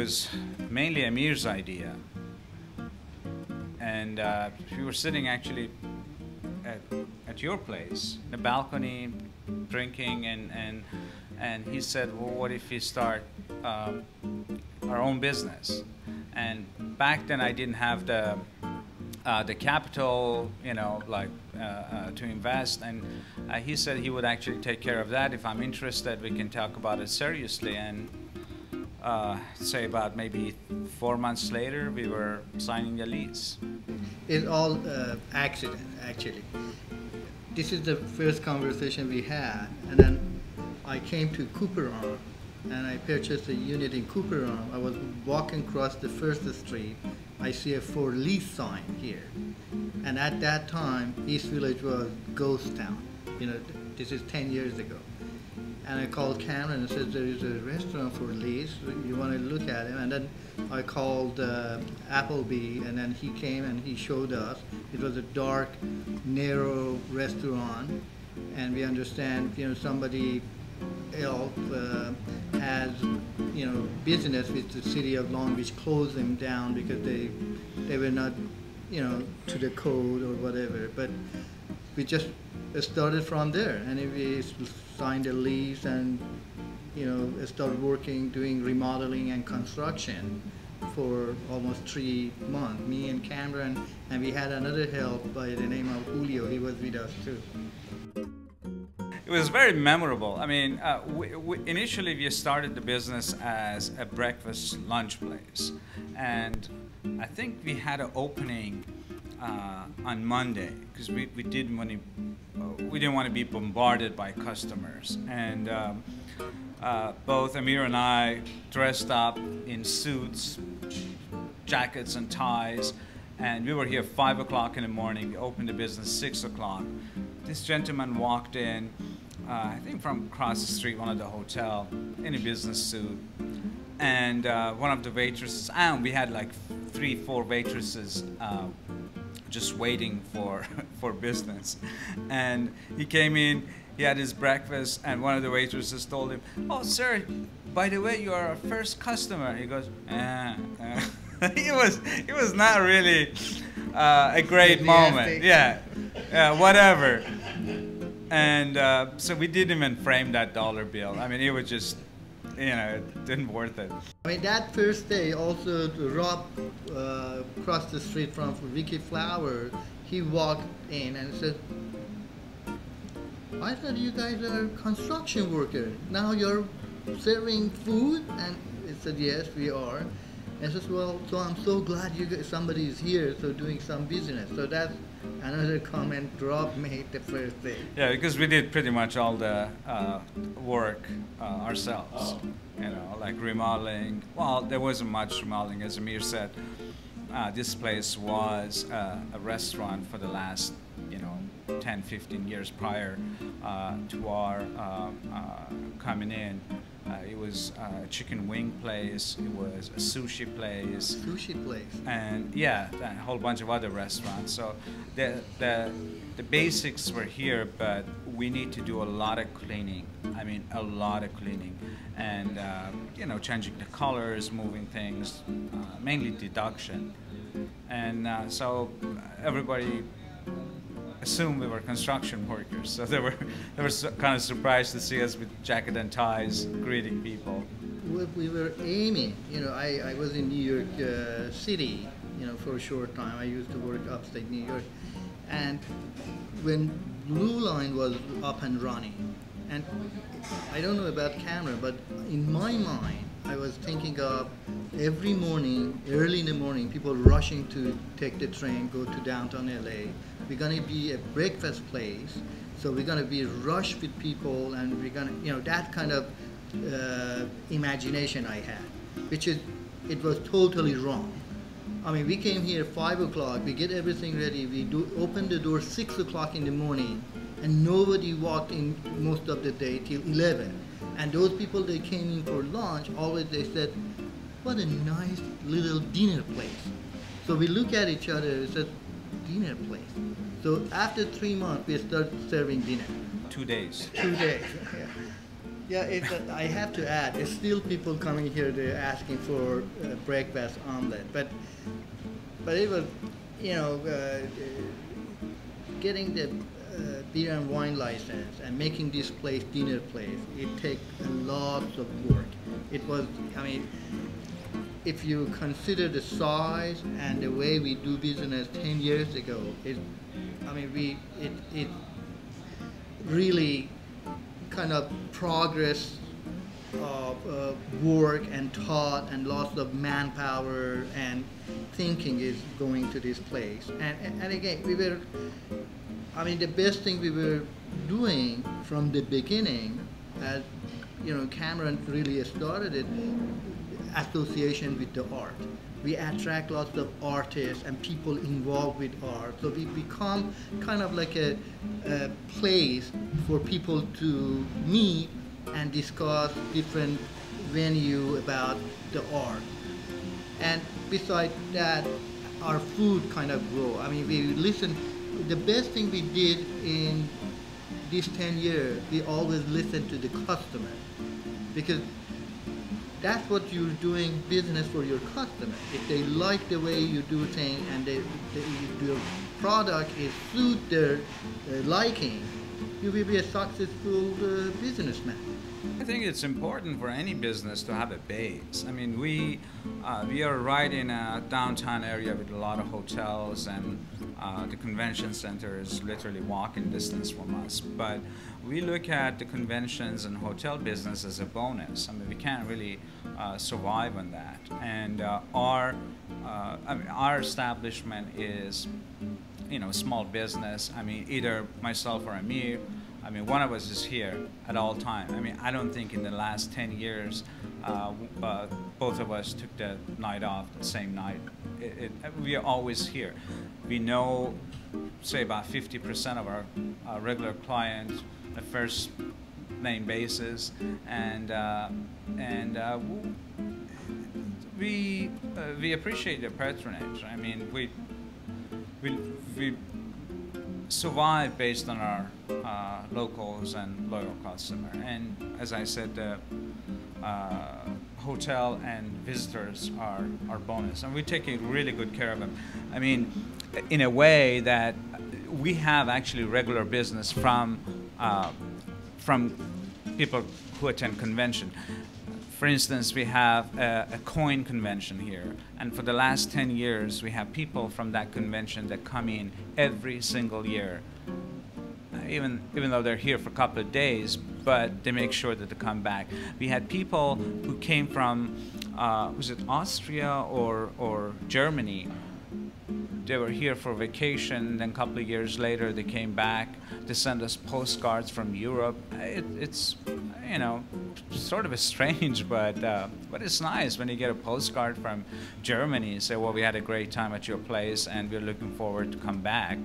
was mainly Amir's idea. And we were sitting actually at your place, in the balcony, drinking, and he said, well, what if we start our own business? And back then I didn't have the capital, you know, like to invest, and he said he would actually take care of that. If I'm interested, we can talk about it seriously. And say about maybe 4 months later, we were signing a lease. It's all accident, actually. This is the first conversation we had, and then I came to Cooper Arm, and I purchased a unit in Cooper Arm. I was walking across the first street. I see a for lease sign here, and at that time, East Village was ghost town. You know, this is 10 years ago. And I called Kamran and said, there is a restaurant for lease, you want to look at it? And then I called Appleby, and then he came and he showed us. It was a dark, narrow restaurant, and we understand, you know, somebody else has, you know, business with the city of Long Beach, closed them down because they were not, you know, to the code or whatever. But we just started from there, and we signed a lease and, you know, started working, doing remodeling and construction for almost 3 months, me and Kamran, and we had another help by the name of Julio. He was with us too. It was very memorable. I mean, initially we started the business as a breakfast lunch place, and I think we had an opening on Monday because we didn't want to be bombarded by customers, and both Amir and I dressed up in suits, jackets and ties, and we were here 5 o'clock in the morning. We opened the business 6 o'clock. This gentleman walked in, I think from across the street, one of the hotel, in a business suit, and one of the waitresses, and we had like 3-4 waitresses just waiting for business. And he came in, he had his breakfast, and one of the waitresses told him, oh sir, by the way, you are our first customer. He goes, it was not really a great moment. Yeah, whatever. And so we didn't even frame that dollar bill. I mean, it was just, you know, it didn't worth it. I mean, that first day also, Rob across the street from Vicky Flower, he walked in and said, I thought you guys are construction workers. Now you're serving food? And he said, yes, we are. And I said, well, so I'm so glad somebody is here, so doing some business. So that's another comment Rob made the first day. Yeah, because we did pretty much all the work ourselves. You know, like remodeling. Well, there wasn't much remodeling, as Amir said. This place was a restaurant for the last, you know, 10, 15 years prior to our coming in. It was a chicken wing place, it was a sushi place. Sushi place. And yeah, a whole bunch of other restaurants. So the basics were here, but we need to do a lot of cleaning. I mean, a lot of cleaning. And, you know, changing the colors, moving things, mainly deduction. And so everybody assumed we were construction workers, so they were kind of surprised to see us with jacket and ties greeting people. We were aiming, you know, I was in New York City, you know, for a short time. I used to work upstate New York, and when Blue Line was up and running, and I don't know about Kamran, but in my mind, I was thinking of every morning, early in the morning, people rushing to take the train, go to downtown LA. We're going to be a breakfast place, so we're going to be rushed with people, and we're going to, you know, that kind of imagination I had, which is, it was totally wrong. I mean, we came here 5 o'clock, we get everything ready, we open the door 6 o'clock in the morning, and nobody walked in most of the day till 11. And those people, they came in for lunch, always they said, what a nice little dinner place. So we look at each other and said, dinner place. So after 3 months, we started serving dinner. 2 days. 2 days, yeah. Yeah, I have to add, there's still people coming here, they're asking for breakfast omelet, but it was, you know, getting the beer and wine license and making this place dinner place, it takes a lot of work. It was, I mean, if you consider the size and the way we do business 10 years ago, it really kind of progress of work and thought and lots of manpower and thinking is going to this place. And again, the best thing we were doing from the beginning, as you know, Kamran really started it, association with the art. We attract lots of artists and people involved with art. So we become kind of like a place for people to meet and discuss different venue about the art. And besides that, our food kind of grow. I mean, we listen. The best thing we did in these 10 years, we always listen to the customer, because that's what you're doing business for your customer. If they like the way you do things and your product is suit their liking, you will be a successful businessman. I think it's important for any business to have a base. I mean, we are right in a downtown area with a lot of hotels, and the convention center is literally walking distance from us. But we look at the conventions and hotel business as a bonus. I mean, we can't really survive on that. And our establishment is, you know, small business. I mean, either myself or Amir. I mean, one of us is here at all time. I mean, I don't think in the last 10 years, both of us took the night off the same night. We are always here. We know, say, about 50% of our regular clients, the first name basis, and we appreciate the patronage. I mean, we survive based on our locals and loyal customer. And as I said, the hotel and visitors are our bonus, and we take really good care of them. I mean, in a way that we have actually regular business from people who attend convention. For instance, we have a coin convention here, and for the last 10 years, we have people from that convention that come in every single year, even though they're here for a couple of days, but they make sure that they come back. We had people who came from, was it Austria or Germany? They were here for vacation, then a couple of years later they came back. They sent us postcards from Europe. It's, you know, sort of strange, but it's nice when you get a postcard from Germany and say, well, we had a great time at your place and we're looking forward to come back.